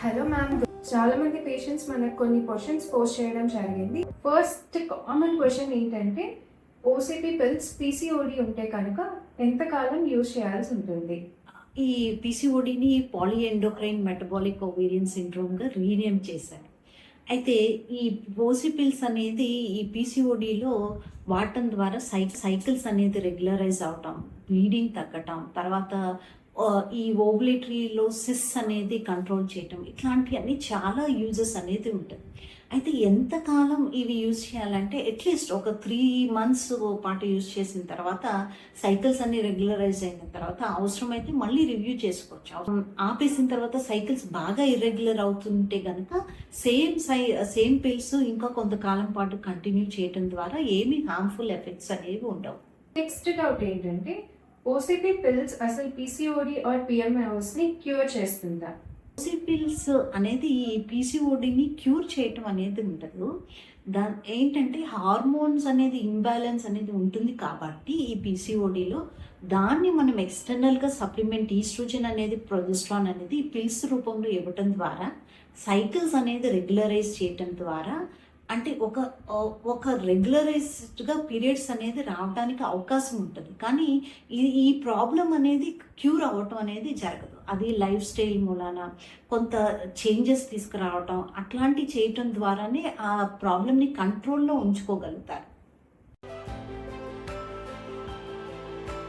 Hello ma'am, చాలా మంది patients మనకు కొన్ని క్వశ్చన్స్ పోస్ట్ చేయడం జరిగింది. ఫస్ట్ కామన్ క్వశ్చన్ ఏంటంటే ఓసిపి పిల్స్ పీసీఓడి ఉంటే కనుక ఎంతకాలం యూజ్ చేయాల్సి ఉంటుంది? ఈ పీసీఓడిని పాలీఎండోక్రైన్ మెటబాలిక్ ఓవేరియన్ సిండ్రోమ్గా రీనేమ్ చేశారు. అయితే ఈ ఓసి పిల్స్ అనేది ఈ పీసీఓడిలో వాడటం ద్వారా సైకిల్స్ అనేది రెగ్యులరైజ్ అవటం, బ్లీడింగ్ తగ్గటం, తర్వాత ఈ ఓవులేటరీలో సిస్ అనేది కంట్రోల్ చేయటం, ఇట్లాంటివన్నీ చాలా యూజెస్ అనేది ఉంటుంది. అయితే ఎంతకాలం ఇవి యూజ్ చేయాలంటే అట్లీస్ట్ ఒక 3 months పాటు యూజ్ చేసిన తర్వాత సైకిల్స్ అన్ని రెగ్యులరైజ్ అయిన తర్వాత అవసరమైతే మళ్ళీ రివ్యూ చేసుకోవచ్చు. ఆపేసిన తర్వాత సైకిల్స్ బాగా ఇర్రెగ్యులర్ అవుతుంటే కనుక సేమ్ పిల్స్ ఇంకా కొంతకాలం పాటు కంటిన్యూ చేయడం ద్వారా ఏమీ హార్మ్ఫుల్ ఎఫెక్ట్స్ అనేవి ఉండవు. నెక్స్ట్ డౌట్ ఏంటంటే ఓసిపి పిల్స్ అసలు పీసీఓడి ఆర్ పిఎంఓఎస్ ని క్యూర్ చేస్తుందా? ఓసి పిల్స్ అనేది ఈ పీసీఓడిని క్యూర్ చేయటం అనేది ఉండదు. ఏంటంటే హార్మోన్స్ అనేది ఇంబ్యాలెన్స్ అనేది ఉంటుంది కాబట్టి ఈ పీసీఓడిలో దాన్ని మనం ఎక్స్టర్నల్గా సప్లిమెంట్ ఈస్ట్రోజన్ అనేది ప్రొజెస్ట్రాన్ అనేది పిల్స్ రూపంలో ఇవ్వటం ద్వారా సైకిల్స్ అనేది రెగ్యులరైజ్ చేయటం ద్వారా అంటే ఒక రెగ్యులరైజ్డ్గా పీరియడ్స్ అనేది రావడానికి అవకాశం ఉంటుంది. కానీ ఈ ప్రాబ్లం అనేది క్యూర్ అవ్వటం అనేది జరగదు. అది లైఫ్ స్టైల్ మూలాన కొంత చేంజెస్ తీసుకురావటం అట్లాంటివి చేయటం ద్వారానే ఆ ప్రాబ్లమ్ని కంట్రోల్లో ఉంచుకోగలుగుతారు.